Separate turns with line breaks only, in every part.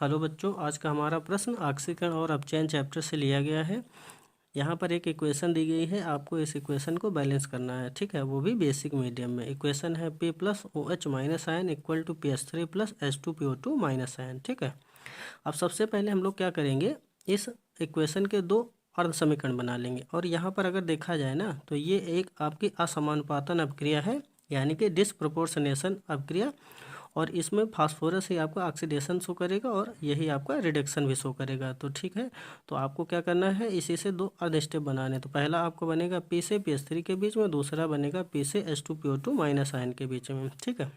Hello बच्चों, आज का हमारा प्रश्न ऑक्सीकरण और अपचयन चैप्टर से लिया गया है। यहाँ पर एक इक्वेशन दी गई है, आपको इस इक्वेशन को बैलेंस करना है। ठीक है, वो भी बेसिक मीडियम में। इक्वेशन है P plus OH minus ion equal to PS3 plus H2PO2 minus ion. ठीक है, अब सबसे पहले हम लोग क्या करेंगे, इस इक्वेशन के दो अर्ध समीकरण बना लेंगे। और यहाँ पर अगर देखा जाए ना, तो ये एक आपकी असमानुपातन अपक्रिया है, यानी कि डिसप्रोपोर्शनेशन अपक्रिया। और इसमें फास्फोरस ही आपका ऑक्सीडेशन शो करेगा और यही आपका रिडक्शन भी शो करेगा। तो ठीक है, तो आपको क्या करना है, इसी से दो अर्ध स्टेप बनाने। तो पहला आपको बनेगा P से PS3 के बीच में, दूसरा बनेगा P से H2PO2 माइनस आयन के बीच में। ठीक है,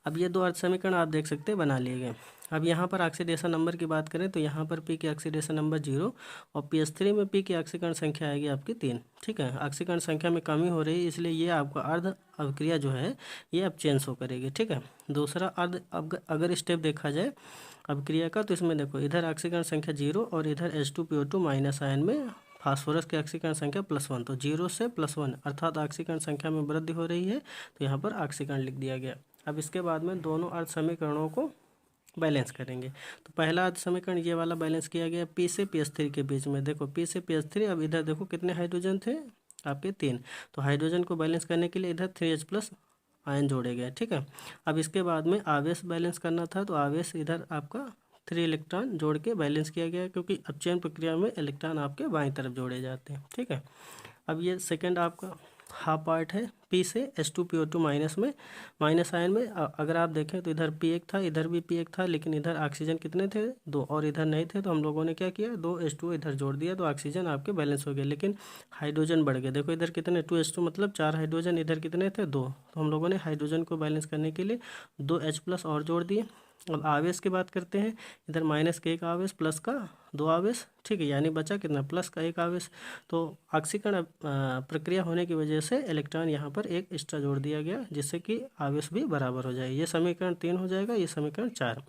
अब ये दो अर्ध समीकरण आप देख सकते हैं बना लिए गए। अब यहाँ पर ऑक्सीडेशन नंबर की बात करें तो यहाँ पर P की ऑक्सीडेशन नंबर 0 और PS3 में P की ऑक्सीकरण संख्या आएगी आपकी 3। ठीक है, ऑक्सीकरण संख्या में कमी हो रही है, इसलिए ये आपका अर्ध अवक्रिया जो है ये अब चेंज हो करेगी। ठीक है, दूसरा अर्ध अगर स्टेप देखा जाए अवक्रिया का, तो इसमें देखो इधर ऑक्सीकरण संख्या 0 और इधर H2PO2 माइनस आयन में फास्फोरस की ऑक्सीकरण संख्या +1। तो 0 से +1 अर्थात ऑक्सीकरण संख्या में वृद्धि हो रही है, तो यहाँ पर ऑक्सीकरण लिख दिया गया। अब इसके बाद में दोनों अर्ध समीकरणों को बैलेंस करेंगे। तो पहला अर्ध समीकरण ये वाला बैलेंस किया गया P से PS3 के बीच में। देखो P से PS3, अब इधर देखो कितने हाइड्रोजन थे आपके 3। तो हाइड्रोजन को बैलेंस करने के लिए इधर 3H प्लस आयन जोड़े गए। ठीक है, अब इसके बाद में आवेश बैलेंस करना था, तो आवेश इधर आपका 3 इलेक्ट्रॉन जोड़ के बैलेंस किया गया, क्योंकि अपचयन प्रक्रिया में इलेक्ट्रॉन आपके बाईं तरफ जोड़े जाते हैं। ठीक है, अब ये सेकंड आपका हाफ पार्ट है P से H2PO2 माइनस में, माइनस आयन में। अगर आप देखें तो इधर P एक था, इधर भी P एक था, लेकिन इधर ऑक्सीजन कितने थे, 2, और इधर नहीं थे। तो हम लोगों ने क्या किया, 2 H2 इधर जोड़ दिया, तो ऑक्सीजन आपके बैलेंस हो गए। लेकिन हाइड्रोजन बढ़ गए, देखो इधर कितने 2H2 मतलब 4 हाइड्रोजन, इधर कितने थे 2। तो हम लोगों ने हाइड्रोजन को बैलेंस करने के लिए 2H प्लस और जोड़ दिए। अब आवेश की बात करते हैं, इधर माइनस का 1 आवेश, प्लस का 2 आवेश। ठीक है, यानी बचा कितना, प्लस का 1 आवेश। तो ऑक्सीकरण प्रक्रिया होने की वजह से इलेक्ट्रॉन यहाँ पर एक एक्स्ट्रा जोड़ दिया गया, जिससे कि आवेश भी बराबर हो जाए। ये समीकरण 3 हो जाएगा, ये समीकरण 4।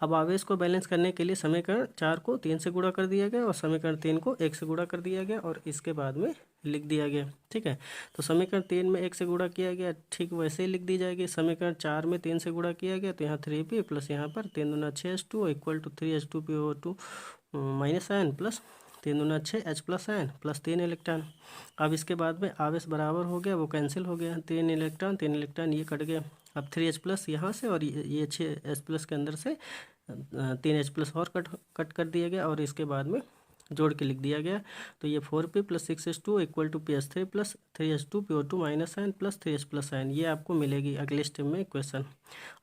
अब आवेश को बैलेंस करने के लिए समीकरण 4 को 3 से गुणा कर दिया गया और समीकरण 3 को 1 से गुणा कर दिया गया और इसके बाद में लिख दिया गया। ठीक है, तो समीकरण 3 में 1 से गुणा किया गया, ठीक वैसे ही लिख दी जाएगी। समीकरण 4 में 3 से गुणा किया गया, तो यहाँ 3P प्लस यहाँ पर 3 दूना 6H2 equal to 3H2PO2 minus ion plus 3 दूना 6H plus ion plus 3 electron. अब इसके बाद में आवेश बराबर हो गया, वो कैंसिल हो गया, 3 इलेक्ट्रॉन ये कट गया। अब 3H प्लस यहाँ से और ये 6H प्लस के अंदर से 3H प्लस और कट कर दिया गया और इसके बाद में जोड़ के लिख दिया गया। तो ये 4P plus 6H2 equal to PS3 plus 3H2PO2 minus ion plus 3H plus ion, ये आपको मिलेगी अगले स्टेप में इक्वेशन।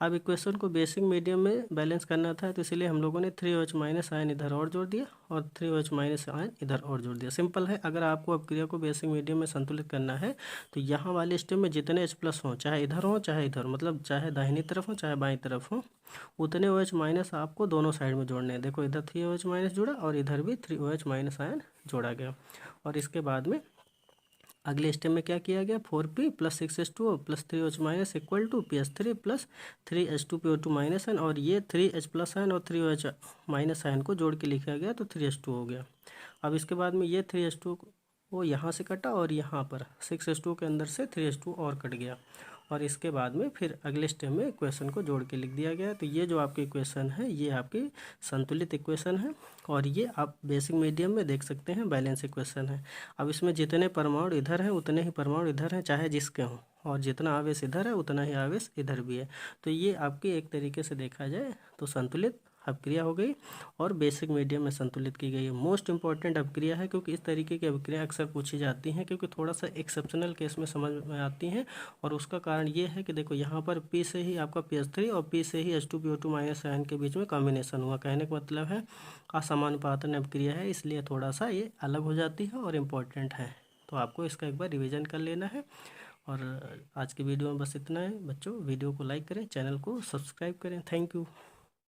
अब इक्वेशन को बेसिक मीडियम में बैलेंस करना था, तो इसलिए हम लोगों ने 3OH माइनस आयन इधर और जोड़ दिया और 3OH माइनस आयन इधर और जोड़ दिया। सिंपल है। अगर आपको अपक्रिया को बेसिक मीडियम में संतुलित करना है, तो यहाँ वाले स्टेप में जितने H प्लस हों, चाहे इधर हो चाहे इधर, मतलब चाहे दाहिनी तरफ हो चाहे बाईं तरफ हो, उतने OH माइनस आपको दोनों साइड में जोड़ने हैं। देखो इधर 3OH माइनस जुड़ा और इधर भी 3OH माइनस आयन जोड़ा गया। और इसके बाद में अगले स्टेप में क्या किया गया, 4P plus 6H2 plus 3OH minus equal to PS3 plus 3H2PO2 minus ion, और ये 3H प्लस आयन और 3OH माइनस आयन को जोड़ के लिखा गया, तो 3H2 हो गया। अब इसके बाद में ये 3H2 वो यहाँ से कटा और यहाँ पर 6H2 के अंदर से 3H2 और कट गया। और इसके बाद में फिर अगले स्टेप में इक्वेशन को जोड़ के लिख दिया गया। तो ये जो आपकी इक्वेशन है, ये आपकी संतुलित इक्वेशन है और ये आप बेसिक मीडियम में देख सकते हैं बैलेंस इक्वेशन है। अब इसमें जितने परमाणु इधर हैं उतने ही परमाणु इधर हैं, चाहे जिसके हों, और जितना आवेश इधर है उतना ही आवेश इधर भी है। तो ये आपकी एक तरीके से देखा जाए तो संतुलित अपक्रिया हो गई और बेसिक मीडियम में संतुलित की गई है। मोस्ट इंपॉर्टेंट अपक्रिया है, क्योंकि इस तरीके की अपक्रिया अक्सर पूछी जाती हैं, क्योंकि थोड़ा सा एक्सेप्शनल केस में समझ में आती हैं। और उसका कारण ये है कि देखो यहाँ पर P से ही आपका PS3 और P से ही H2PO2 माइनस आयन के बीच में कॉम्बिनेशन हुआ। कहने का मतलब है असमानुपातन अपक्रिया है, इसलिए थोड़ा सा ये अलग हो जाती है और इम्पॉर्टेंट है। तो आपको इसका एक बार रिविज़न कर लेना है। और आज की वीडियो में बस इतना है बच्चों। वीडियो को लाइक करें, चैनल को सब्सक्राइब करें। Thank you.